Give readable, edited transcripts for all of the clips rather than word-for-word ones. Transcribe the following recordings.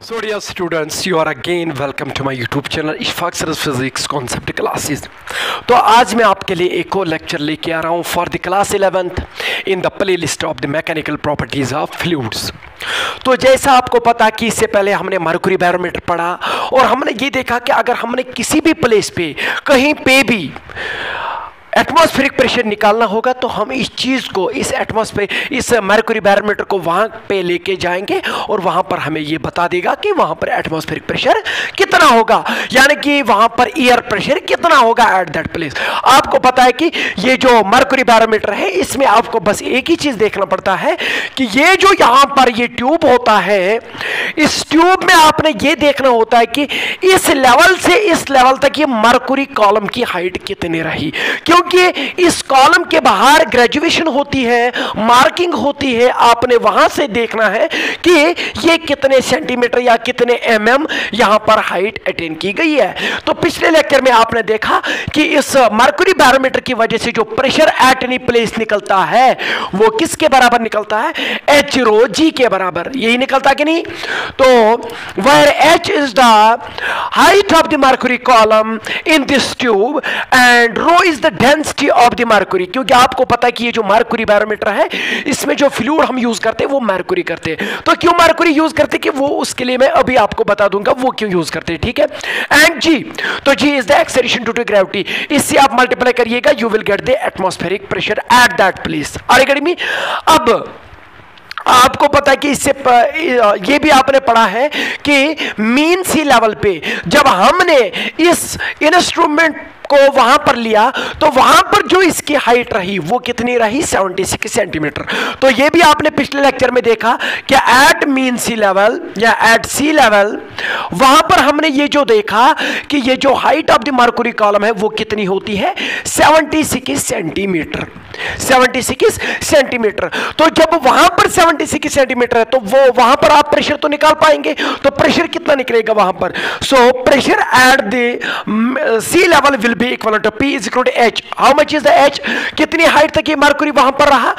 So dear students, you are again welcome to my YouTube channel Ishfaq sir physics concept classes. तो आज मैं आपके लिए एक और लेक्चर लेके आ रहा हूँ for the class 11th in the play list of the mechanical properties of fluids. तो जैसा आपको पता कि इससे पहले हमने मर्क्यूरी बैरोमीटर पढ़ा और हमने ये देखा कि अगर हमने किसी भी प्लेस पे कहीं पे भी एटमॉस्फेरिक प्रेशर निकालना होगा तो हम इस चीज़ को इस मर्क्यूरी बैरोमीटर को वहाँ पे लेके जाएंगे और वहाँ पर हमें ये बता देगा कि वहाँ पर एटमॉस्फेरिक प्रेशर कितना होगा, यानी कि वहाँ पर एयर प्रेशर कितना होगा एट दैट प्लेस। आपको पता है कि ये जो मर्क्यूरी बैरोमीटर है इसमें आपको बस एक ही चीज़ देखना पड़ता है कि ये जो यहाँ पर ये ट्यूब होता है, इस ट्यूब में आपने ये देखना होता है कि इस लेवल से इस लेवल तक ये मर्क्यूरी कॉलम की हाइट कितनी रही, क्योंकि इस कॉलम के बाहर ग्रेजुएशन होती है, मार्किंग होती है। आपने वहां से देखना है कि ये कितने सेंटीमीटर या कितने mm यहां पर हाइट अटेन की गई है। तो पिछले लेक्चर में आपने देखा कि इस मर्क्यूरी बैरोमीटर की वजह से जो प्रेशर एट एनी प्लेस निकलता है वो किसके बराबर निकलता है, H रो G के बराबर। यही निकलता कि नहीं? तो where H is the height of the mercury column in this tube and rho is the density of the mercury. क्योंकि आपको पता है कि ये जो मर्क्यूरी बैरोमीटर है इसमें जो फ्लूइड हम यूज करते हैं वो मर्क्यूरी करते हैं। तो क्यों मर्क्यूरी यूज करते हैं कि वो उसके लिए मैं अभी आपको बता दूंगा वो क्यों यूज करते हैं, ठीक है। एंड जी, तो G is the acceleration due to gravity. इससे आप मल्टीप्लाई करिएगा, you will get the atmospheric pressure at that place. Are getting me? अब आपको पता है कि इससे ये भी आपने पढ़ा है कि मीन सी लेवल पे जब हमने इस इंस्ट्रूमेंट को वहां पर लिया तो वहां पर जो इसकी हाइट रही वो कितनी रही, 76 सेंटीमीटर। तो ये भी आपने पिछले लेक्चर में देखा कि एट मीन सी लेवल या एट सी लेवल वहां पर हमने ये जो देखा कि ये जो height of the mercury column है वो कितनी होती है, 76 सेंटीमीटर। 76 सेंटीमीटर। तो जब वहां पर 76 सेंटीमीटर है तो वो वहां पर आप प्रेशर तो निकाल पाएंगे। तो प्रेशर कितना निकलेगा वहां पर? So pressure at the sea level will be equal to P is equal to H। How much is the H? कितनी हाइट तक ये मर्क्यूरी वहां पर रहा?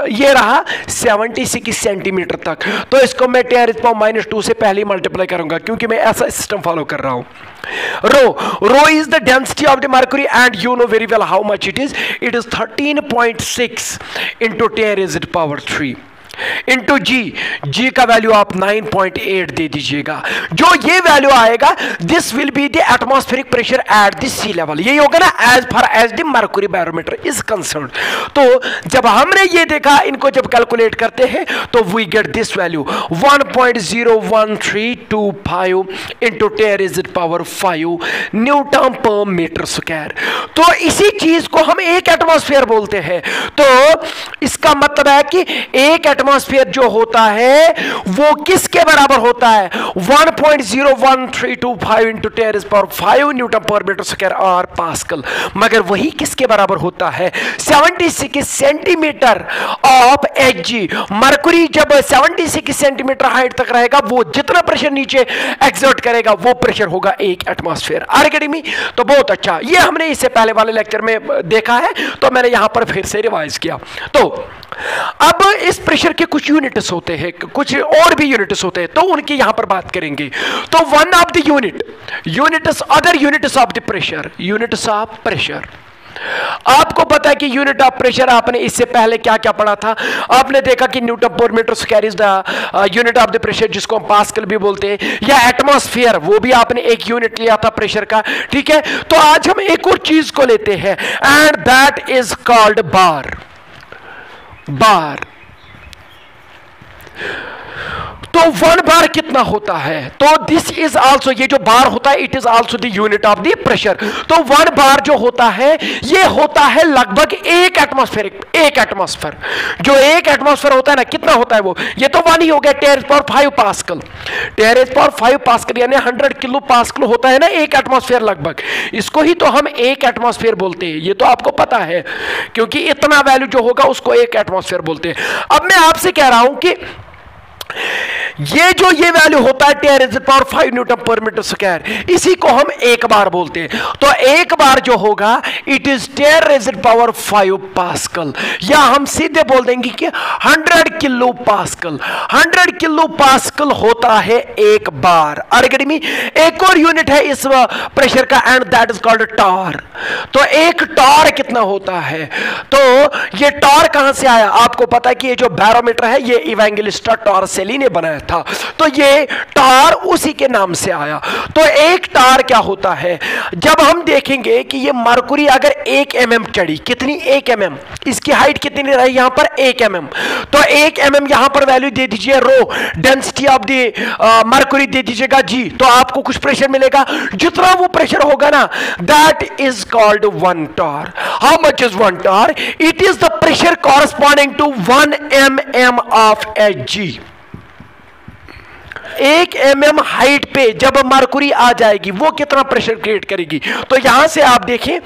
ये रहा 76 सेंटीमीटर तक। तो इसको मैं 10⁻⁻² से पहले मल्टीप्लाई करूंगा क्योंकि मैं ऐसा सिस्टम फॉलो कर रहा हूं। Rho is the density of the mercury and you know very well how much it is. It is 13.6 into 10 raised to power 3 into जी का वैल्यू आप 9.8 दे दीजिएगा। जो ये वैल्यू आएगा this will be the atmospheric pressure at the sea level. यही होगा ना as far as the mercury barometer is concern. तो जब हमने ये देखा, इनको जब कैलकुलेट करते हैं तो we get this value 1.01325 into 10 raised to power 5 newton per metre square. तो इसी चीज को हम एक एटमॉस्फेयर बोलते हैं। तो इसका मतलब है कि एक एटमॉस्फेयर जो होता है वो किसके बराबर होता है, 1.01325 into 10 raised to power 5 newton per metre square और पास्कल। मगर वही किसके बराबर होता है, 76 सेंटीमीटर ऑफ Hg। मर्क्यूरी जब 76 सेंटीमीटर हाइट तक रहेगा वो जितना प्रेशर नीचे एक्सर्ट करेगा वो प्रेशर होगा एक एटमॉस्फेयर। Are getting me? तो बहुत अच्छा, ये हमने इससे पहले वाले लेक्चर में देखा है तो मैंने यहां पर फिर से रिवाइज किया। तो अब इस प्रेशर के कुछ यूनिट्स होते हैं, कुछ और भी यूनिट्स होते हैं, तो उनकी यहां पर बात करेंगे। तो one of the units other units of the pressure, units of pressure. आपको पता है कि यूनिट ऑफ प्रेशर आपने इससे पहले क्या क्या पढ़ा था। आपने देखा कि newton per metre square is the unit of the pressure, जिसको हम पास्कल भी बोलते हैं, या एटमॉस्फेयर, वो भी आपने एक यूनिट लिया था प्रेशर का, ठीक है। तो आज हम एक और चीज को लेते हैं एंड दैट इज कॉल्ड बार। तो 1 बार कितना होता है? तो दिस इज आल्सो, ये जो बार होता है it is also the unit of the pressure. तो 1 बार जो होता है ये होता है लगभग एक एटमॉस्फेयर। जो एक एटमॉस्फेयर होता है ना, कितना होता है वो? ये तो 1 ही हो गया, 10 raised to power 5 pascal. 10 raised to power 5 pascal यानी 100 किलो पास्कल होता है ना एक एटमॉस्फेयर लगभग। इसको ही तो हम एक एटमॉस्फेयर बोलते हैं, ये तो आपको पता है, क्योंकि इतना वैल्यू जो होगा उसको एक एटमॉस्फेयर बोलते हैं। अब मैं आपसे कह रहा हूं कि ये जो ये वैल्यू होता है 10⁵ न्यूटन पर मीटर स्क्वायर, इसी को हम एक बार बोलते हैं। तो एक बार जो होगा इट इज 10⁵ पास्कल, या हम सीधे बोल देंगे कि 100 किलो पास्कल। 100 किलो पास्कल होता है एक बार। अरे में एक और यूनिट है इस प्रेशर का, and that is called torr. तो एक टॉर कितना होता है? तो ये टॉर कहां से आया? आपको पता है कि ये जो बैरोमीटर है ये इवेंगेलिस्टा टॉर्सेली ने बनाया था, तो ये टॉर उसी के नाम से आया। तो एक टॉर क्या होता है? जब हम देखेंगे कि ये मरकुरी अगर 1 mm चढ़ी, कितनी 1 mm, इसकी हाइट कितनी रही यहां पर 1 mm, तो 1 mm यहां पर वैल्यू दे दीजिए रो, डेंसिटी ऑफ द मरकुरी दे दीजिएगा जी, तो आपको कुछ प्रेशर मिलेगा। जितना वो प्रेशर होगा ना, that is called 1 torr. How much is 1 torr? It is the pressure corresponding to 1 mm of Hg। 1 mm height पे जब मरकुरी आ जाएगी वो कितना प्रेशर क्रिएट करेगी? तो यहां से आप देखें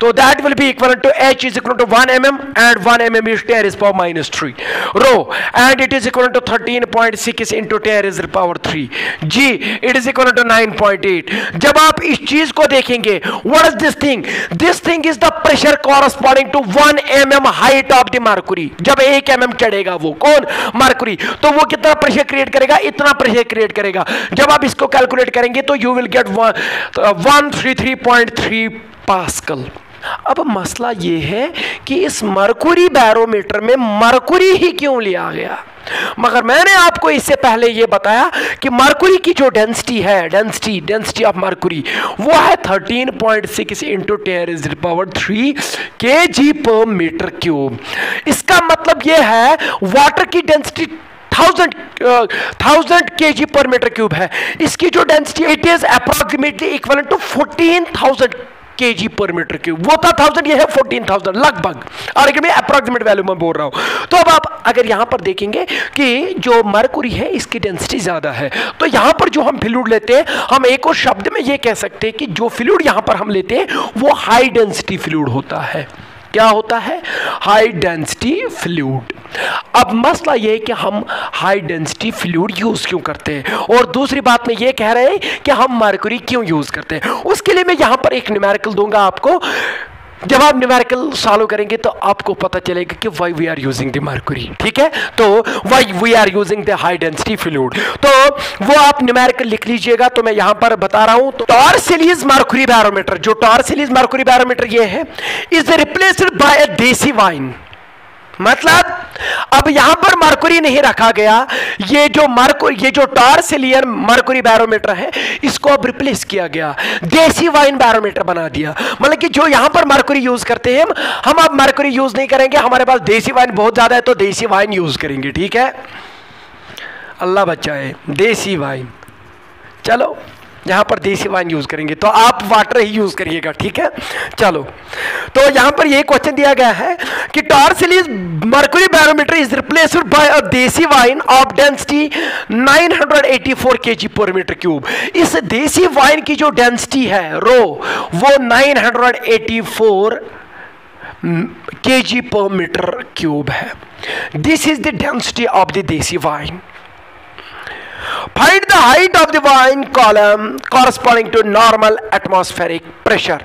तो that will be equal to H is equal to 1 mm and 1 mm is 10⁻³ rho, and it is equal to 13.6 into 10⁻³ g, it is equal to 9.8। जब आप इस चीज को देखेंगे, what is this thing? This thing is the pressure corresponding to 1 mm height of the mercury. जब 1 mm चढ़ेगा वो कौन? मरकुरी, तो वो कितना प्रेशर क्रिएट करेगा? इतना प्रेशर क्रिएट करेगा। जब आप इसको कैलकुलेट करेंगे तो यू विल गेट 133.3 पास्कल। अब मसला ये है कि इस मरकुरी बैरोमीटर में मरकुरी ही क्यों लिया गया? मगर मैंने आपको इससे पहले यह बताया कि मरकुरी की जो डेंसिटी है, डेंसिटी ऑफ मरकुरी, वो है 13.6 इंटू 10⁻³ kg पर मीटर क्यूब। इसका मतलब यह है वाटर की डेंसिटी 1000 kg पर मीटर क्यूब है, इसकी जो density it is approximately equal to 14,000 kg पर मीटर क्यूब। वो था 1000, ये है 14,000 लगभग, और मैं अप्रोक्सीमेट वैल्यू में बोल रहा हूं। तो अब आप अगर यहां पर देखेंगे कि जो मरकुरी है इसकी डेंसिटी ज्यादा है, तो यहां पर जो हम फ्लूइड लेते हैं, हम एक और शब्द में ये कह सकते हैं कि जो फ्लूइड यहां पर हम लेते हैं वो हाई डेंसिटी फ्लूइड होता है। क्या होता है? High density fluid. अब मसला यह है कि हम हाई डेंसिटी फ्लूइड यूज क्यों करते हैं, और दूसरी बात में यह कह रहे हैं कि हम मरकुरी क्यों यूज करते हैं। उसके लिए मैं यहां पर एक न्यूमेरिकल दूंगा आपको। जब आप न्यूमेरिकल सॉल्व करेंगे तो आपको पता चलेगा कि why we are using the mercury. ठीक है, तो why we are using the high density fluid, तो वो आप न्यूमेरिकल लिख लीजिएगा। तो मैं यहां पर बता रहा हूं, तो टॉर्सिलीज मरकुरी बैरोमीटर, जो टॉर्सिलीज मरकुरी बैरोमीटर ये है, is replaced by a desi wine. मतलब अब यहां पर मरकुरी नहीं रखा गया, ये जो टॉर्सिलियन मरकुरी बैरोमीटर है इसको अब रिप्लेस किया गया, देसी वाइन बैरोमीटर बना दिया। मतलब कि जो यहां पर मरकुरी यूज करते हैं हम अब मरकुरी यूज नहीं करेंगे, हमारे पास देसी वाइन बहुत ज्यादा है तो देसी वाइन यूज करेंगे। ठीक है, अल्लाह बचाए, देसी वाइन, चलो यहां पर देसी वाइन यूज करेंगे, तो आप वाटर ही यूज करिएगा। ठीक है, चलो, तो यहां पर यह क्वेश्चन दिया गया है कि Torricelli's mercury barometer is replaced by a desi wine of density 984 kg पर मीटर क्यूब। इस देसी वाइन की जो डेंसिटी है रो, वो 984 kg पर मीटर क्यूब है। This is the density of the desi wine. Find the height of the wine column corresponding to normal atmospheric pressure।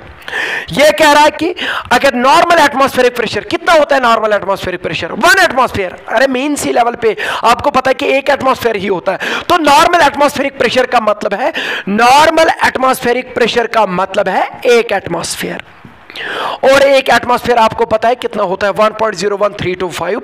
यह कह रहा है कि अगर नॉर्मल एटमॉस्फेरिक प्रेशर कितना होता है, नॉर्मल एटमॉस्फेरिक प्रेशर 1 एटमॉस्फेयर, अरे मेन सी लेवल पे आपको पता है कि 1 एटमॉस्फेयर ही होता है। तो नॉर्मल एटमॉस्फेरिक प्रेशर का मतलब है, नॉर्मल एटमॉस्फेरिक प्रेशर का मतलब है 1 एटमॉस्फेयर, और 1 एटमॉस्फेयर आपको पता है कितना होता है, 1.01325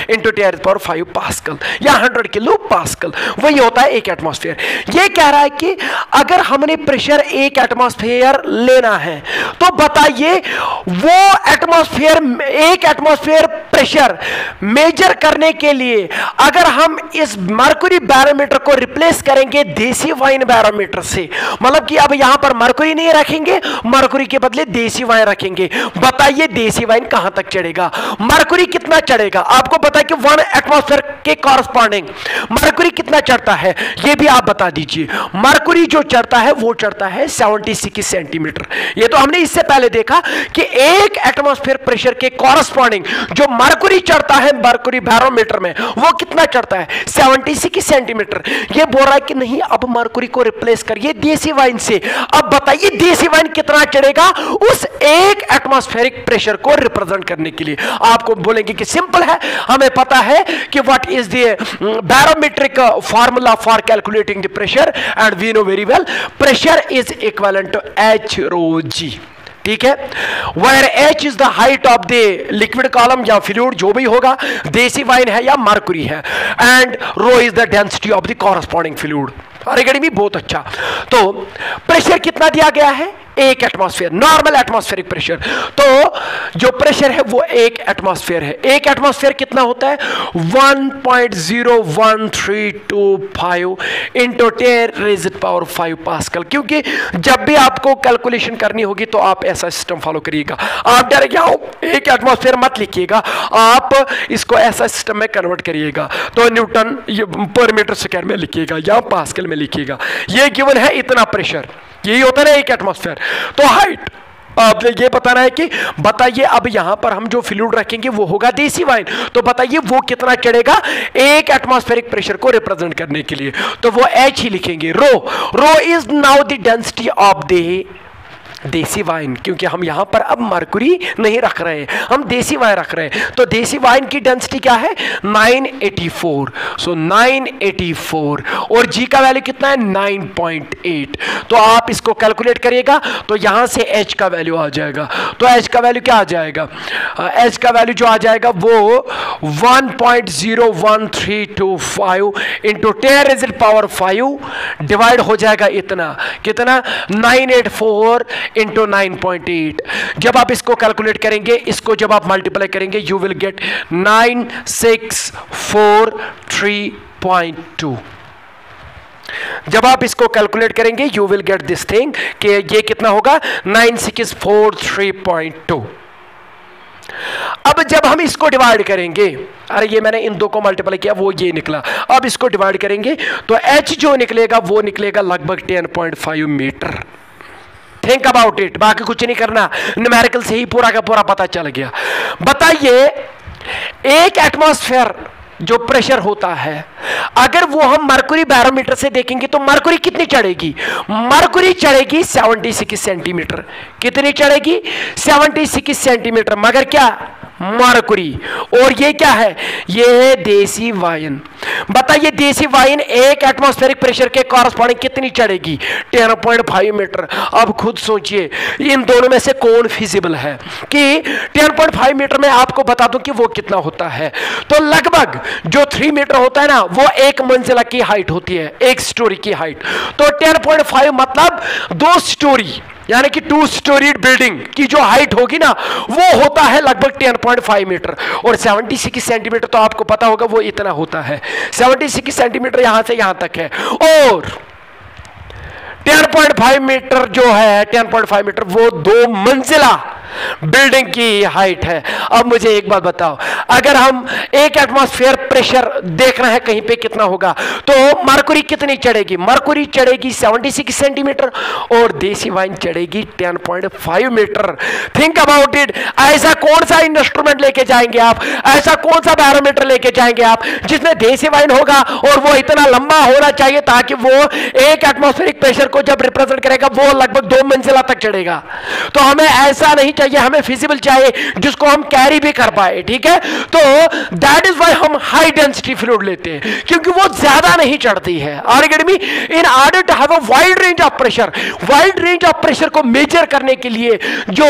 इंटू 10⁵ पास्कल या 100 किलो पास्कल, वही होता है 1 एटमॉस्फेयर। यह कह रहा है कि अगर हमने प्रेशर 1 एटमॉस्फेयर लेना है तो बताइए वो एटमॉस्फेयर 1 एटमॉस्फेयर प्रेशर मेजर करने के लिए अगर हम इस मरकुरी बैरोमीटर को रिप्लेस करेंगे देसी वाइन बैरोमीटर से, मतलब कि अब यहां पर मरकुरी नहीं रखेंगे, मरकुरी के बदले देसी वाइन रखेंगे, बताइए देसी वाइन कहां तक चढ़ेगा, मरकुरी कितना चढ़ेगा। आपको पता है कि 1 एटमॉस्फेयर के कॉरस्पॉन्डिंग मरकुरी कितना चढ़ता है, यह भी आप बता दीजिए। मरकुरी जो चढ़ता है वो चढ़ता है 76 सेंटीमीटर। ये तो हमने इससे पहले देखा कि एक एटमॉस्फेयर प्रेशर के कॉरस्पॉन्डिंग जो मरकुरी चढ़ता है मरकुरी बैरोमीटर में, वो कितना चढ़ता है 76 सेंटीमीटर। ये बोल रहा है कि नहीं, अब मरकुरी को रिप्लेस करिए देसी वाइन से। अब बताइए देसी वाइन कितना चढ़ेगा उस एक एटमॉस्फेरिक प्रेशर को रिप्रेजेंट करने के लिए। आपको बोलेंगे कि सिंपल है, हमें पता है कि what is the barometric formula for calculating the pressure, and we know very well pressure is equivalent to H rho G। ठीक है, where H is the height of the liquid column या fluid, जो भी होगा, देसी वाइन है या मरकुरी है, and rho is the density of the corresponding fluid. अरे भी बहुत अच्छा। तो प्रेशर कितना दिया गया है, एक एटमॉस्फेयर, नॉर्मल एटमॉस्फेरिक प्रेशर। तो जो प्रेशर है वो एक एटमॉस्फेयर है। एक एटमॉस्फेयर कितना होता है 1.01325 इंटू 10⁵ पास्कल। क्योंकि जब भी आपको कैलकुलेशन करनी होगी तो आप ऐसा सिस्टम फॉलो करिएगा। आप डायरेक्ट यहाँ एक एटमॉस्फेयर मत लिखिएगा, आप इसको ऐसा सिस्टम में कन्वर्ट करिएगा। तो न्यूटन पर मीटर स्क्वायर में लिखिएगा या पास्कल में लिखिएगा। ये गिवन है इतना प्रेशर, यही होता है एक एटमॉस्फेयर। तो हाइट आपने ये बताना है कि बताइए अब यहां पर हम जो फ्लूइड रखेंगे वो होगा देसी वाइन, तो बताइए वो कितना चढ़ेगा एक एटमॉस्फेरिक प्रेशर को रिप्रेजेंट करने के लिए। तो वो H ही लिखेंगे। Rho is now the density of the desi wine, क्योंकि हम यहां पर अब मरकुरी नहीं रख रहे हैं, हम देसी वाइन रख रहे हैं। तो देसी वाइन की डेंसिटी क्या है 984, सो 984, और जी का वैल्यू कितना है 9.8। तो आप इसको कैलकुलेट करिएगा तो यहां से H का वैल्यू आ जाएगा। तो H का वैल्यू क्या आ जाएगा, H का वैल्यू जो आ जाएगा वो 1.01325 इंटू 10⁵ डिवाइड हो जाएगा इतना, कितना 984 इंटू 9.8। जब आप इसको कैलकुलेट करेंगे, इसको जब आप मल्टीप्लाई करेंगे, यू विल गेट 9643.2। जब आप इसको कैलकुलेट करेंगे you will get this thing कि ये कितना होगा 9643.2। अब जब हम इसको डिवाइड करेंगे, अरे ये मैंने इन दो को मल्टीप्लाई किया वो ये निकला, अब इसको डिवाइड करेंगे तो H जो निकलेगा वो निकलेगा लगभग 10.5 मीटर। थिंक अबाउट इट, बाकी कुछ नहीं करना, न्यूमेरिकल से ही पूरा का पूरा पता चल गया। बताइए एक एटमॉस्फेयर जो प्रेशर होता है, अगर वो हम मरकुरी बैरोमीटर से देखेंगे तो मरकुरी कितनी चढ़ेगी, मरकुरी चढ़ेगी 76 सेंटीमीटर। कितनी चढ़ेगी 76 सेंटीमीटर, मगर क्या मरकुरी, और ये क्या है, ये है देसी वाइन। बताइए देसी वाइन एक एटमॉस्फेरिक प्रेशर के कॉरस्पॉन्डिंग कितनी चढ़ेगी 10.5 मीटर। अब खुद सोचिए इन दोनों में से कौन फिजिबल है कि 10.5 मीटर में आपको बता दूं कि वो कितना होता है। तो लगभग जो 3 मीटर होता है ना वो एक मंजिला की हाइट होती है, एक स्टोरी की हाइट। तो 10.5 मतलब 2 स्टोरी, यानी कि 2 स्टोरीड बिल्डिंग की जो हाइट होगी ना वो होता है लगभग 10.5 मीटर। और 76 सेंटीमीटर तो आपको पता होगा वो इतना होता है, 76 सेंटीमीटर यहां से यहां तक है। और 10.5 मीटर जो है 10.5 मीटर वो 2 मंजिला बिल्डिंग की हाइट है। अब मुझे एक बात बताओ, अगर हम एक एटमॉस्फेयर प्रेशर देख रहे हैं कहीं पे कितना होगा, तो मरकुरी कितनी चढ़ेगी, मरकुरी चढ़ेगी 76 सेंटीमीटर और देसी वाइन चढ़ेगी 10.5 मीटर। थिंक अबाउट इट, ऐसा कौन सा इंस्ट्रूमेंट लेके जाएंगे आप, ऐसा कौन सा बैरोमीटर लेके जाएंगे आप जिसमें देसी वाइन होगा और वो इतना लंबा होना चाहिए ताकि वो एक एटमॉस्फेरिक प्रेशर को जब रिप्रेजेंट करेगा वो लगभग 2 मंजिला तक चढ़ेगा। तो हमें ऐसा नहीं चाहिए, हमें फिजिबल चाहिए जिसको हम कैरी भी कर पाए, ठीक है। तो दैट इज व्हाई हम हाई डेंसिटी फ्लूइड लेते हैं, क्योंकि वो ज्यादा नहीं चढ़ती है। Are you getting me? In order to have a wide range of pressure, wide range of pressure को मेजर करने के लिए जो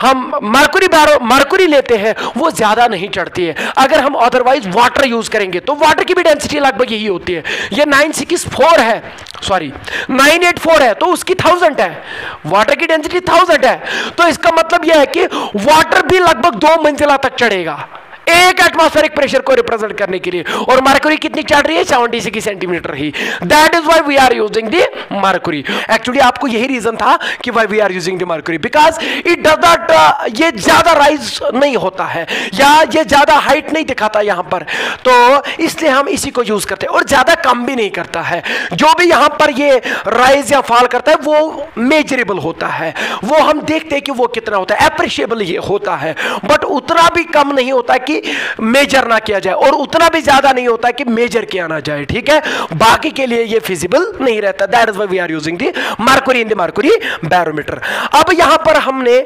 हम मरकुरी लेते हैं वो ज्यादा नहीं चढ़ती है। अगर हम अदरवाइज वाटर यूज करेंगे तो वाटर की भी डेंसिटी लगभग यही होती है। ये 964 है, सॉरी 984 है, तो उसकी 1000 है, वाटर की डेंसिटी 1000 है। तो इसका मतलब यह है कि वाटर भी लगभग 2 मंजिला तक चढ़ेगा एक एटमॉस्फेरिक प्रेशर को रिप्रेजेंट करने के लिए, और मरकरी कितनी चल रही है, 76 सेंटीमीटर ही। That is why we are using the mercury. Actually आपको यही रीजन था कि why we are using the mercury, because it does not, ये ज्यादा राइज नहीं होता है या ये ज्यादा हाइट नहीं दिखाता यहां पर, तो इसलिए हम इसी को यूज करते हैं, और ज्यादा कम भी नहीं करता है। जो भी यहां पर ये राइज या फॉल करता है वो मेजरेबल होता है, वो हम देखते हैं कि वो कितना होता है, एप्रिशिएबल ये होता है, बट उतना भी कम नहीं होता कि मेजर ना किया जाए और उतना भी ज्यादा नहीं होता कि मेजर किया ना जाए, ठीक है। बाकी के लिए ये फिजिबल नहीं रहता। That is why we are using the mercury in the mercury barometer. अब यहां पर हमने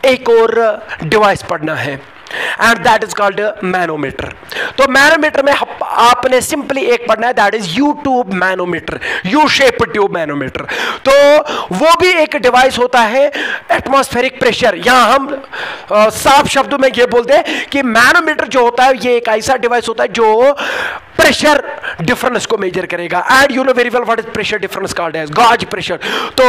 एक और डिवाइस पढ़ना है, and that is called manometer. तो मैनोमीटर में आपने सिंपली एक पढ़ना है, that is U tube manometer, U shape tube manometer. तो वो भी एक डिवाइस होता है एटमॉस्फेरिक प्रेशर। यहां हम साफ शब्दों में ये बोलते हैं कि मैनोमीटर जो होता है ये एक ऐसा डिवाइस होता है जो प्रेशर डिफरेंस को मेजर करेगा, and you know very well what is pressure difference called as gauge pressure. तो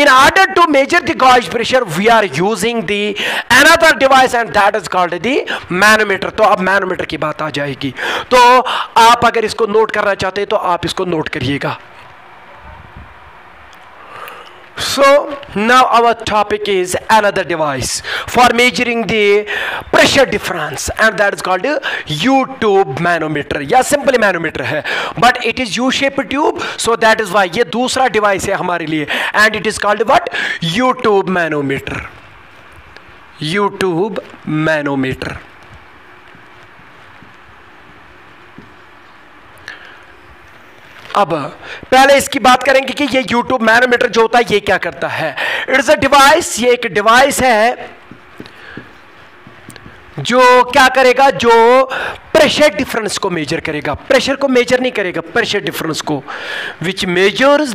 in order to measure the gauge pressure we are using the another device, and that is called the manometer. तो अब manometer की बात आ जाएगी, तो आप अगर इसको नोट करना चाहते हैं तो आप इसको नोट करिएगा। So now our topic is another device for measuring the pressure difference, and that is called U-tube manometer या simple manometer है, but it is U-shaped tube, so that is why ये दूसरा डिवाइस है हमारे लिए, and it is called what? U-tube manometer, U-tube manometer। अब पहले इसकी बात करेंगे कि ये यूट्यूब मैनोमीटर जो होता है ये क्या करता है। इट्स अ डिवाइस, ये एक डिवाइस है जो क्या करेगा, जो प्रेशर डिफरेंस को मेजर करेगा। प्रेशर को मेजर नहीं करेगा, प्रेशर डिफरेंस को, विच measures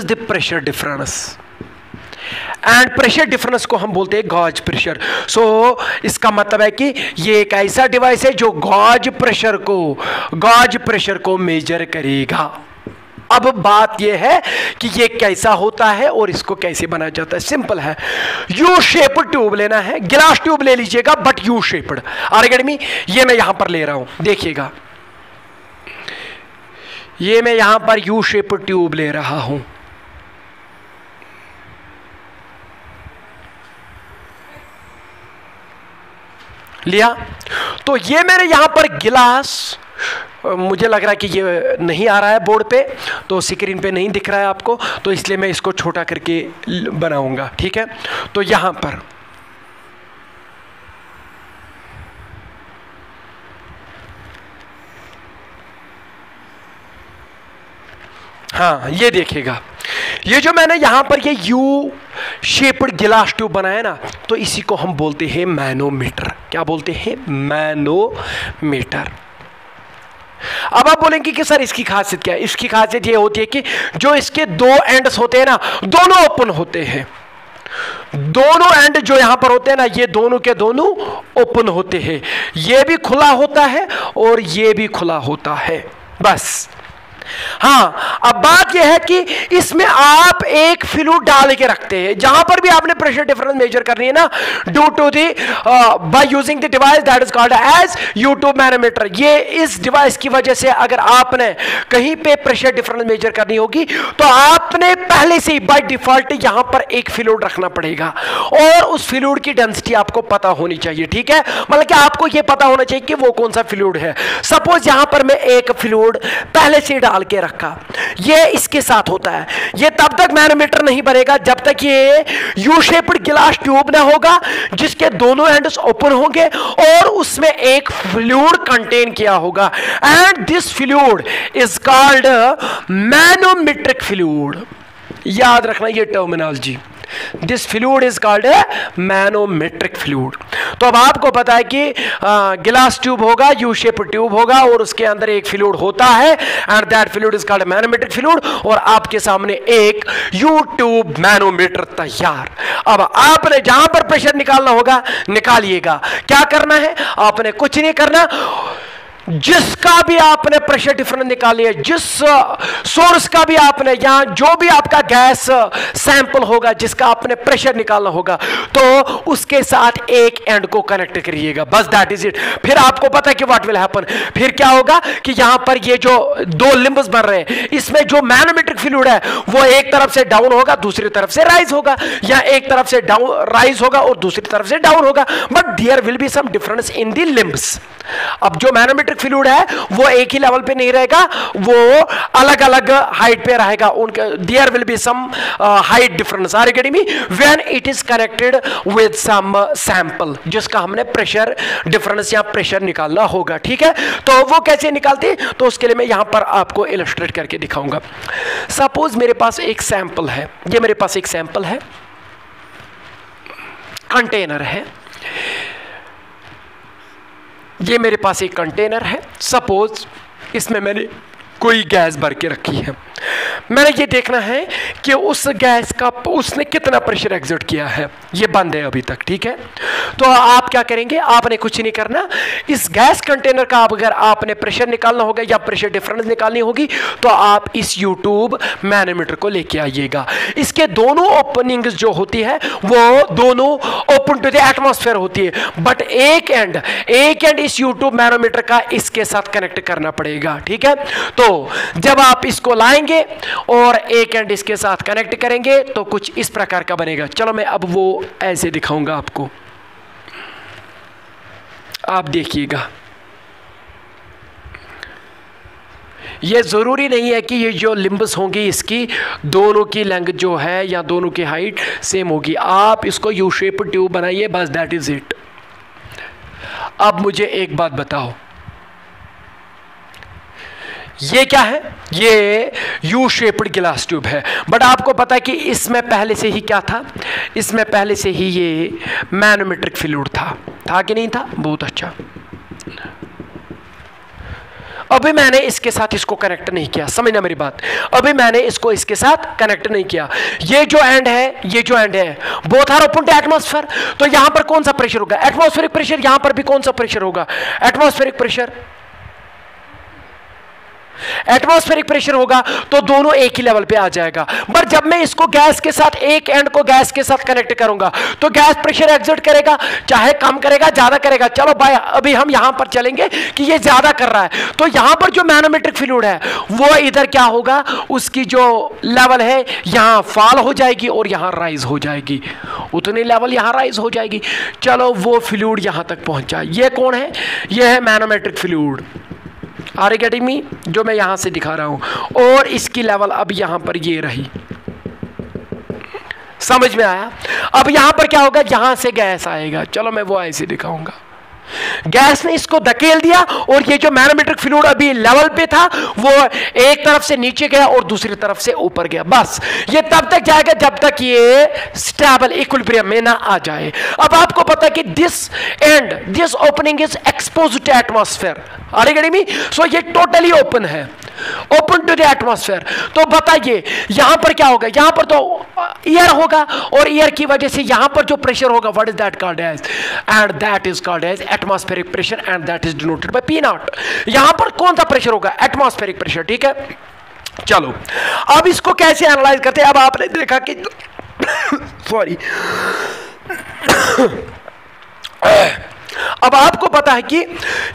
the pressure difference, and pressure difference को हम बोलते हैं गॉज प्रेशर। सो इसका मतलब है कि ये एक ऐसा डिवाइस है जो गॉज प्रेशर को मेजर करेगा। अब बात ये है कि ये कैसा होता है और इसको कैसे बनाया जाता है। सिंपल है, यू शेप्ड ट्यूब लेना है, गिलास ट्यूब ले लीजिएगा but U shaped. R academy ये मैं यहां पर ले रहा हूं, देखिएगा ये मैं यहां पर यू शेप्ड ट्यूब ले रहा हूं। लिया, तो ये मेरे यहां पर गिलास, मुझे लग रहा है कि ये नहीं आ रहा है बोर्ड पे, तो स्क्रीन पे नहीं दिख रहा है आपको, तो इसलिए मैं इसको छोटा करके बनाऊंगा, ठीक है। तो यहां पर हाँ ये देखिएगा, ये जो मैंने यहां पर ये यू शेप्ड गिलास ट्यूब बनाया ना, तो इसी को हम बोलते हैं मैनोमीटर। क्या बोलते हैं? मैनोमीटर। अब आप बोलेंगे कि सर इसकी खासियत क्या है? इसकी खासियत ये होती है कि जो इसके दो एंड्स होते हैं ना, दोनों ओपन होते हैं। दोनों एंड जो यहां पर होते हैं ना, ये दोनों के दोनों ओपन होते हैं। ये भी खुला होता है और ये भी खुला होता है, बस। हाँ, अब बात यह है कि इसमें आप एक फ्लूइड डाल के रखते हैं। जहां पर भी आपने प्रेशर डिफरेंस मेजर करनी है ना, due to the by using the device that is called as U tube manometer. ये इस डिवाइस की वजह से अगर आपने कहीं पे प्रेशर डिफरेंस मेजर करनी होगी तो आपने पहले से ही बाय डिफॉल्ट यहां पर एक फ्लूइड रखना पड़ेगा, और उस फ्लूइड की डेंसिटी आपको पता होनी चाहिए, ठीक है। मतलब कि आपको यह पता होना चाहिए कि वो कौन सा फ्लूइड है। सपोज यहां पर मैं एक फ्लूइड पहले से डाल के रखा, ये इसके साथ होता है। ये तब तक मैनोमीटर नहीं बनेगा जब तक ये यू शेप्ड गिलास ट्यूब ना होगा जिसके दोनों एंड्स ओपन होंगे और उसमें एक फ्लूइड कंटेन किया होगा, and this fluid is called manometric fluid. याद रखना ये terminology, this fluid is called manometric fluid. तो अब आपको पता है कि गिलास ट्यूब होगा, यू शेप ट्यूब होगा, और उसके अंदर एक फ्लूइड होता है, and that fluid is called manometric fluid, और आपके सामने एक यू ट्यूब मैनोमीटर तैयार। अब आपने जहां पर प्रेशर निकालना होगा निकालिएगा। क्या करना है? आपने कुछ नहीं करना, जिसका भी आपने प्रेशर डिफरेंस निकाली है, जिस सोर्स का भी आपने, यहां जो भी आपका गैस सैंपल होगा जिसका आपने प्रेशर निकालना होगा, तो उसके साथ एक एंड को कनेक्ट करिएगा, बस दैट इज इट। फिर आपको पता है कि व्हाट विल हैपन, फिर क्या होगा कि यहां पर ये जो दो लिम्ब्स बन रहे हैं, इसमें जो मैनोमेट्रिक फ्लूइड है वो एक तरफ से डाउन होगा, दूसरी तरफ से राइज होगा, या एक तरफ से डाउन राइज होगा और दूसरी तरफ से डाउन होगा, but there will be some difference in the limbs. अब जो मैनोमेट्रिक फ्लूइड है वो एक ही लेवल पे नहीं रहेगा, वो अलग अलग हाइट पे रहेगा, उनके there will be some height difference, are you getting me, when it is connected with some sample जिसका हमने प्रेशर डिफरेंस या प्रेशर निकालना होगा, ठीक है। तो वो कैसे निकालते, तो उसके लिए मैं यहां पर आपको इलस्ट्रेट करके दिखाऊंगा। सपोज मेरे पास एक सैंपल है, ये मेरे पास एक सैंपल है, कंटेनर है, ये मेरे पास एक कंटेनर है, सपोज इसमें मैंने कोई गैस भर के रखी है, मैंने ये देखना है कि उस गैस का उसने कितना प्रेशर एग्जर्ट किया है, ये बंद है अभी तक, ठीक है। तो आप क्या करेंगे, आपने कुछ नहीं करना, इस गैस कंटेनर का अगर आपने प्रेशर निकालना होगा या प्रेशर डिफरेंस निकालनी होगी, तो आप इस यूट्यूब मैनोमीटर को लेके आइएगा। इसके दोनों ओपनिंग्स जो होती है वो दोनों ओपन टू द एटमॉस्फेयर होती है, बट एक एंड इस यूट्यूब मैनोमीटर का इसके साथ कनेक्ट करना पड़ेगा, ठीक है। तो जब आप इसको लाएंगे और एक एंड इसके साथ कनेक्ट करेंगे तो कुछ इस प्रकार का बनेगा। चलो मैं अब वो ऐसे दिखाऊंगा आपको, आप देखिएगा। ये जरूरी नहीं है कि ये जो लिम्बस होंगी इसकी दोनों की लेंथ जो है या दोनों की हाइट सेम होगी, आप इसको यू शेप ट्यूब बनाइए, बस दैट इज इट। अब मुझे एक बात बताओ, ये क्या है, ये यू शेप्ड ग्लास ट्यूब है, बट आपको पता है कि इसमें पहले से ही क्या था, इसमें पहले से ही ये मैनोमेट्रिक फ्लूइड था कि नहीं था, बहुत अच्छा। अभी मैंने इसके साथ इसको कनेक्ट नहीं किया, समझना मेरी बात, अभी मैंने इसको इसके साथ कनेक्ट नहीं किया। ये जो एंड है both are open to atmosphere, तो यहां पर कौन सा प्रेशर होगा, एटमॉस्फेरिक प्रेशर, यहां पर भी कौन सा प्रेशर होगा, एटमॉस्फेरिक प्रेशर होगा, तो दोनों एक ही लेवल पे आ जाएगा। बट जब मैं इसको गैस के साथ, एक एंड को गैस के साथ कनेक्ट करूंगा, तो गैस प्रेशर एग्जर्ट करेगा, चाहे कम करेगा ज्यादा करेगा। चलो भाई अभी हम यहां पर चलेंगे कि ये ज्यादा कर रहा है, तो यहां पर जो मैनोमेट्रिक फ्लूइड है वो इधर क्या होगा, उसकी जो लेवल है यहां फॉल हो जाएगी और यहां राइज हो जाएगी, उतनी लेवल यहां राइज हो जाएगी। चलो वो फ्लूइड यहां तक पहुंचा, ये कौन है, ये है manometric fluid, are you getting me, जो मैं यहां से दिखा रहा हूं, और इसकी लेवल अब यहां पर ये रही, समझ में आया। अब यहां पर क्या होगा, यहां से गैस आएगा, चलो मैं वो ऐसे दिखाऊंगा। गैस ने इसको धकेल दिया और ये जो मैनोमेट्रिक फ्लूइड अभी लेवल पे था वो एक तरफ से नीचे गया और दूसरी तरफ से ऊपर गया, बस ये तब तक जाएगा जब तक ये स्टेबल इक्विलिब्रियम में ना आ जाए। अब आपको पता है कि this opening is exposed to atmosphere, are you getting me, so ये टोटली ओपन है, ओपन टू द एटमॉस्फेयर। तो बताइए यहां पर क्या होगा, यहां पर तो एयर होगा और एयर की वजह से यहां पर जो प्रेशर होगा what is that called as, and that is called as atmospheric pressure and that is denoted by P naught. यहां पर कौन सा प्रेशर होगा, एटमॉस्फेरिक प्रेशर, ठीक है। चलो अब इसको कैसे एनालाइज करते हैं, अब आपने देखा कि सॉरी अब आपको पता है कि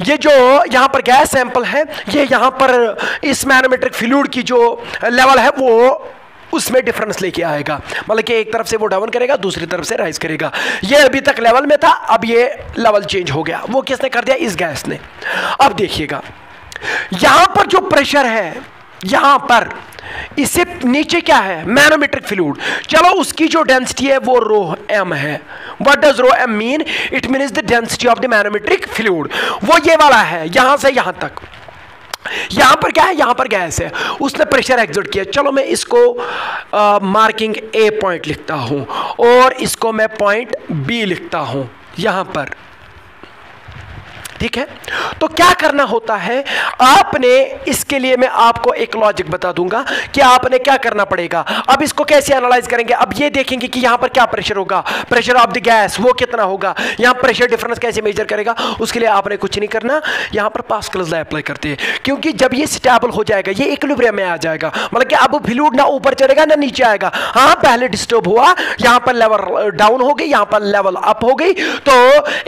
ये जो यहां पर गैस सैंपल है, ये यहां पर इस मैनोमेट्रिक फ्लूइड की जो लेवल है वो उसमें डिफरेंस लेके आएगा, मतलब कि एक तरफ से वो डाउन करेगा दूसरी तरफ से राइज करेगा। ये अभी तक लेवल में था, अब ये लेवल चेंज हो गया, वो किसने कर दिया, इस गैस ने। अब देखिएगा यहां पर जो प्रेशर है, यहां पर इससे नीचे क्या है, मैनोमेट्रिक फ्लूइड, चलो उसकी जो डेंसिटी है वो रो एम है। What does rho m mean, it means the density of the manometric fluid, वो ये वाला है यहां से यहां तक। यहां पर क्या है, यहां पर गैस है, उसने प्रेशर एग्जर्ट किया। चलो मैं इसको मार्किंग ए पॉइंट लिखता हूं और इसको मैं पॉइंट बी लिखता हूं, यहां पर ठीक है। तो क्या करना होता है, आपने इसके लिए मैं आपको एक लॉजिक बता दूंगा कि आपने क्या करना पड़ेगा। अब इसको कैसे एनालाइज करेंगे, अब ये देखेंगे कि यहां पर क्या प्रेशर होगा, प्रेशर ऑफ द गैस वो कितना होगा, यहां प्रेशर डिफरेंस कैसे मेजर करेगा। उसके लिए आपने कुछ नहीं करना, यहां पर पास्कल्स लॉ अप्लाई करते हैं, क्योंकि जब ये स्टेबल हो जाएगा, ये इक्विलिब्रियम में आ जाएगा, मतलब कि अब फ्लूइड ना ऊपर चढ़ेगा ना नीचे आएगा। हाँ पहले डिस्टर्ब हुआ, यहां पर लेवल डाउन हो गई, यहां पर लेवल अप हो गई, तो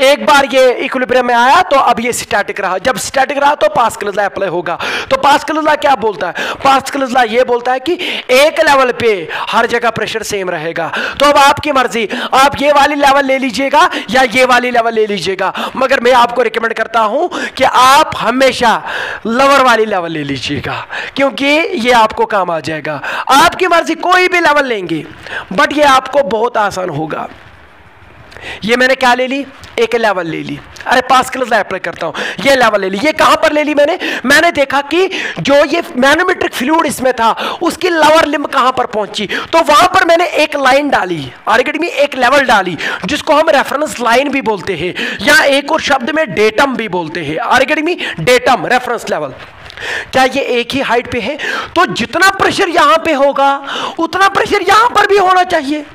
एक बार ये इक्विलिब्रियम में आया तो अब ये स्टैटिक रहा। जब स्टैटिक रहा तो पास्कल्स लॉ अप्लाई होगा। तो पास्कल्स लॉ क्या बोलता है, पास्कल्स लॉ ये बोलता है कि एक लेवल पे हर जगह प्रेशर सेम रहेगा। तो अब आपकी मर्जी, आप ये वाली लेवल ले लीजिएगा या ये वाली लेवल ले लीजिएगा, मगर मैं आपको रिकमेंड करता हूं कि आप हमेशा लोअर वाली लेवल ले लीजिएगा, क्योंकि ये आपको काम आ जाएगा। आपकी मर्जी कोई भी लेवल लेंगे, बट ये आपको बहुत आसान होगा। ये मैंने क्या ले ली, एक लेवल ले ली, अरे पास्कल्स लॉ अप्लाई करता हूं, ये लेवल ले ली। ये कहां पर ले ली मैंने देखा कि जो ये मैनोमेट्रिक फ्लूइड इसमें था उसकी लोअर लिम्ब कहां पर पहुंची, तो वहां पर मैंने एक लाइन डाली, आर्किड में एक लेवल डाली, जिसको हम रेफरेंस लाइन भी बोलते हैं, या एक और शब्द में डेटम भी बोलते हैं। आर्किड में डेटम रेफरेंस लेवल, क्या ये एक ही हाइट पे है, तो जितना प्रेशर यहां पे होगा उतना प्रेशर यहां पर भी होना चाहिए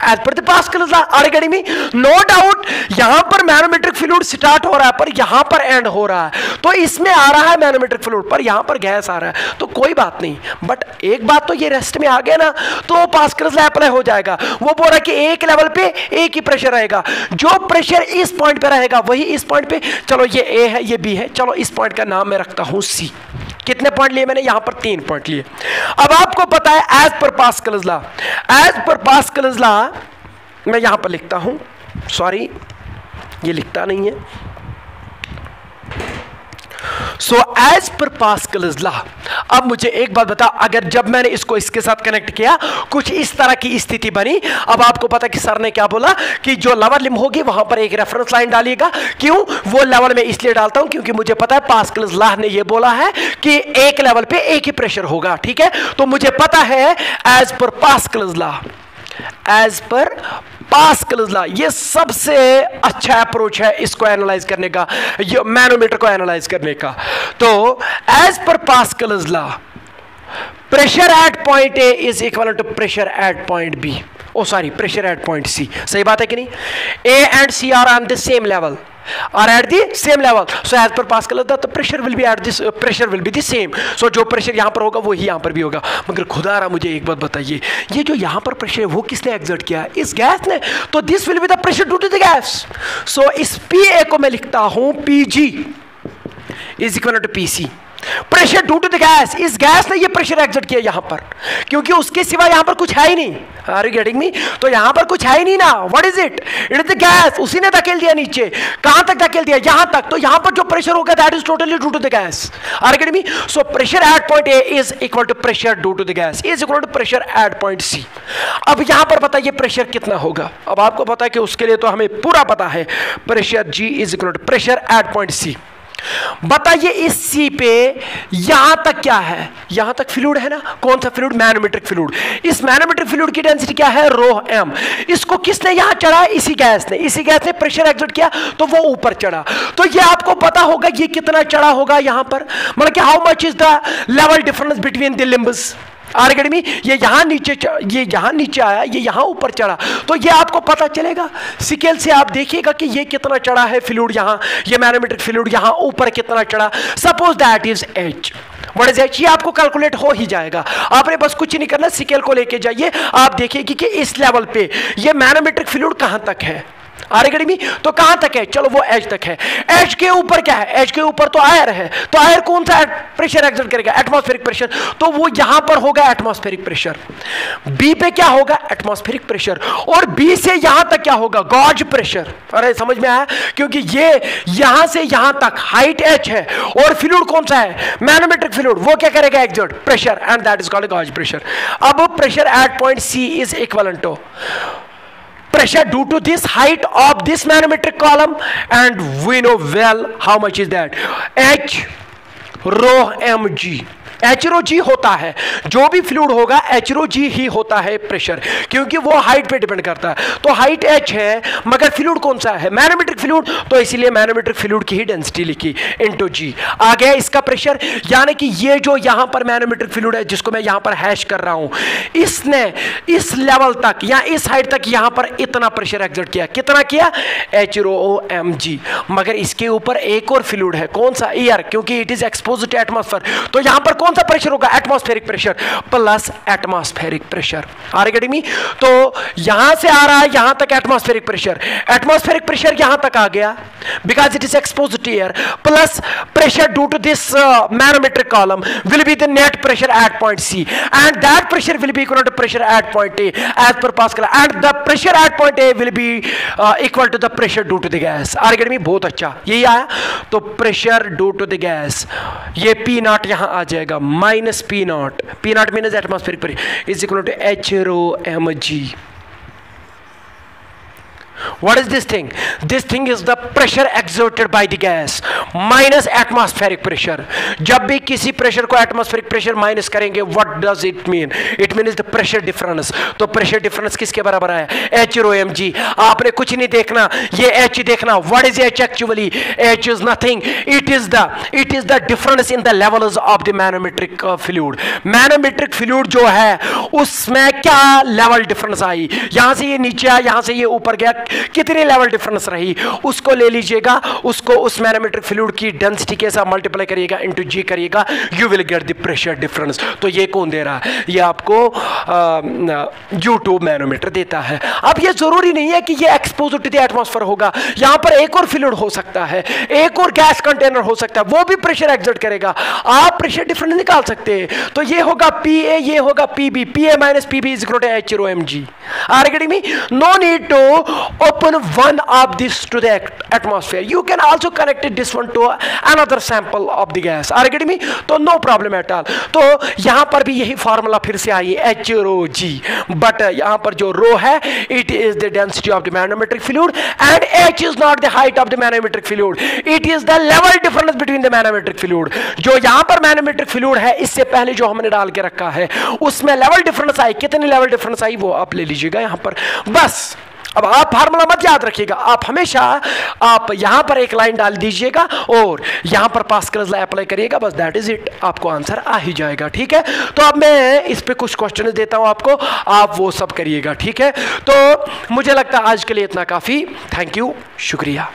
as per the Pascal's law. आर्किड में नो डाउट यहां पर मैनोमेट्रिक फ्लूइड स्टार्ट हो रहा है पर यहां पर एंड हो रहा है, तो इसमें आ रहा है मैनोमेट्रिक फ्लूइड पर यहां पर गैस आ रहा है, तो कोई बात नहीं। बट एक बात तो ये रेस्ट में आ गया ना, तो पास्कल्स लॉ अप्लाई हो जाएगा। वो बोल रहा है कि एक लेवल पे एक ही प्रेशर रहेगा, जो प्रेशर इस पॉइंट पे रहेगा वही इस पॉइंट पे, चलो ये ए है ये बी है, चलो इस पॉइंट का नाम मैं रखता हूं सी। कितने पॉइंट लिए मैंने, यहां पर 3 पॉइंट लिए। अब आपको पता है as per Pascal's law, as per Pascal's law मैं यहां पर लिखता हूं, सॉरी ये लिखता नहीं है। So as per Pascal's law, अब मुझे एक बात बता, अगर जब मैंने इसको इसके साथ कनेक्ट किया कुछ इस तरह की स्थिति बनी, अब आपको पता कि सर ने क्या बोला कि जो लोअर लिम्ब होगी वहां पर एक रेफरेंस लाइन डालिएगा। क्यों, वो लेवल में इसलिए डालता हूं क्योंकि मुझे पता है पास्कल्स लॉ ने ये बोला है कि एक लेवल पे एक ही प्रेशर होगा, ठीक है। तो मुझे पता है as per Pascal's law, as per Pascal's law ये सबसे अच्छा अप्रोच है इसको एनालाइज करने का, ये मैनोमीटर को एनालाइज करने का। तो as per Pascal's law pressure at point A is equal to pressure at point B, oh sorry pressure at point C. सही बात है कि नहीं, A and C are on the same level, are at the same level, so as per Pascal the pressure will be at this pressure will be the same, so जो pressure यहाँ पर होगा वो ही यहाँ पर भी होगा। मगर खुदा रहा मुझे एक बात बताइए, ये जो यहाँ पर प्रेशर है वो किसने एक्सर्ट किया, इस गैस ने, तो this will be the pressure due to the gas. So इस PA को मैं लिखता हूँ PG is equal to PC, pressure due to the gas, इस गैस ने ये प्रेशर एक्सर्ट किया यहां पर, क्योंकि उसके सिवा यहां पर कुछ है ही नहीं। आर यू गेटिंग मी, तो यहां पर कुछ है ही नहीं ना, what is it, it is the gas, उसी ने धकेल दिया नीचे, कहां तक धकेल दिया, यहां तक, तो यहां पर जो प्रेशर होगा that is totally due to the gas. Are you getting me, so pressure at point A is equal to pressure due to the gas is equal to pressure at point C. अब यहां पर बताइए pressure कितना होगा, अब आपको पता है कि उसके लिए तो हमें पूरा पता है, pressure G is equal to pressure at point C. बताइए इस सी पे यहां तक क्या है, यहां तक फ्लूइड है ना, कौन सा फ्लूइड, मैनोमेट्रिक फ्लूइड। इस मैनोमेट्रिक फ्लूइड की डेंसिटी क्या है, रो एम। इसको किसने यहां चढ़ा, इसी गैस ने, इसी गैस ने प्रेशर एक्सर्ट किया तो वो ऊपर चढ़ा। तो ये आपको पता होगा ये कितना चढ़ा होगा यहां पर, मतलब कि how much is the level difference between the limbs. Orchid में ये यहां नीचे आया, ये यहां ऊपर चढ़ा, तो ये आपको पता चलेगा। स्केल से आप देखिएगा कि ये कितना चढ़ा है फ्लूइड, यहां ये मैनोमेट्रिक फ्लूइड यहां ऊपर कितना चढ़ा, suppose that is H। What is H, ये आपको कैलकुलेट हो ही जाएगा, आपने बस कुछ नहीं करना, स्केल को लेके जाइए, आप देखिएगा कि इस लेवल पे ये मैनोमेट्रिक फ्लूइड कहां तक है, आर्किड में तो कहां तक है, चलो वो H तक है। H के ऊपर क्या है, H के ऊपर तो आयर है, तो आयर कौन सा प्रेशर एक्सर्ट करेगा, एटमॉस्फेरिक प्रेशर, तो वो यहां पर होगा एटमॉस्फेरिक प्रेशर। B पे क्या होगा, एटमॉस्फेरिक प्रेशर, और B से यहां तक क्या होगा, गॉज प्रेशर। अरे समझ में आया, क्योंकि ये यहां से यहां तक हाइट H है और फ्लूइड कौन सा है, मैनोमेट्रिक फ्लूइड, वो क्या करेगा, exert pressure, and that is called gauge pressure. अब pressure at point C is equal to pressure due to this height of this manometric column, and we know well how much is that, H rho mg, HROG होता है, जो भी fluid होगा HROG ही होता है pressure, क्योंकि वो height पे डिपेंड करता है। तो हाइट h है मगर फ्लूइड कौन सा है, मैनोमेट्रिक फ्लूइड, तो इसीलिए मैनोमेट्रिक फ्लूइड की ही डेंसिटी लिखी इनटू g। आ गया इसका प्रेशर, यानी कि ये जो यहां पर मैनोमेट्रिक फ्लूइड है जिसको मैं यहां पर हैश कर रहा हूं, इसने इस लेवल तक या इस हाइट तक यहां पर इतना प्रेशर एक्सर्ट किया, कितना किया, HROMG। मगर इसके ऊपर एक और फ्लूइड है, कौन सा, एयर, क्योंकि it is exposed to atmosphere, तो यहां पर कौन सा प्रेशर होगा, atmospheric pressure plus atmospheric pressure. Are getting me? तो यहां से आ रहा है यहां तक एटमॉस्फेरिक प्रेशर यहां तक आ गया because it is exposed to air, plus pressure due to this manometric column will be the net pressure at point C, and that pressure will be equal to pressure at point A as per Pascal, and the pressure at point A will be equal to the pressure due to the gas। Are get me? बहुत अच्छा, यही आया। तो pressure due to the gas, ये P naught यहां आ जाएगा minus P naught minus atmospheric pressure is equal to HROMG। What is this thing? This thing is the pressure exerted by the gas minus atmospheric pressure। जब भी किसी pressure को atmospheric pressure minus करेंगे, what does it mean? It means the pressure difference। तो pressure difference किसके बराबर है, HROMG। आपने कुछ नहीं देखना, ये H देखना। What is H actually? H is nothing, it is the difference in the levels of the manometric fluid। Manometric fluid जो है उसमें क्या लेवल डिफरेंस आई, यहां से ये नीचे आया, यहां से ये ऊपर गया, कितनी लेवल डिफरेंस रही, उसको ले लीजिएगा, उसको उस मैनोमेट्रिक फ्लूइड की डेंसिटी के साथ मल्टीप्लाई करिएगा, इनटू g करिएगा, you will get the pressure difference. तो ये कौन दे रहा है, ये आपको U2 मैनोमीटर देता है। अब ये जरूरी नहीं है कि ये एक्सपोज्ड टू द एटमॉस्फेयर होगा, यहां पर एक और फ्लूइड हो सकता है, एक और गैस कंटेनर हो सकता है, वो भी प्रेशर एक्सर्ट करेगा, आप प्रेशर डिफरेंस निकाल सकते हैं। तो ये होगा PA, ये होगा PB, PA minus PB is equal to HROMG। Are getting me? No need to open one of this to the atmosphere, you can also connect this one to another sample of the gas। are you getting me? तो no problem at all। तो यहां पर भी यही formula फिर से आई, HROG, but यहां पर जो रो है it is the density of the manometric fluid and H is not the height of the manometric fluid, it is the level difference between the manometric fluid। जो यहां पर manometric fluid है, इससे पहले जो हमने डाल के रखा है उसमें लेवल डिफरेंस आई, कितनी लेवल डिफरेंस आई वो आप ले लीजिएगा यहां पर। बस अब आप फार्मूला मत याद रखिएगा, आप हमेशा आप यहां पर एक लाइन डाल दीजिएगा और यहां पर पास्कल्स लॉ अप्लाई करिएगा, बस दैट इज इट, आपको आंसर आ ही जाएगा। ठीक है, तो अब मैं इस पे कुछ क्वेश्चन देता हूं आपको, आप वो सब करिएगा। ठीक है, तो मुझे लगता है आज के लिए इतना काफी। थैंक यू, शुक्रिया।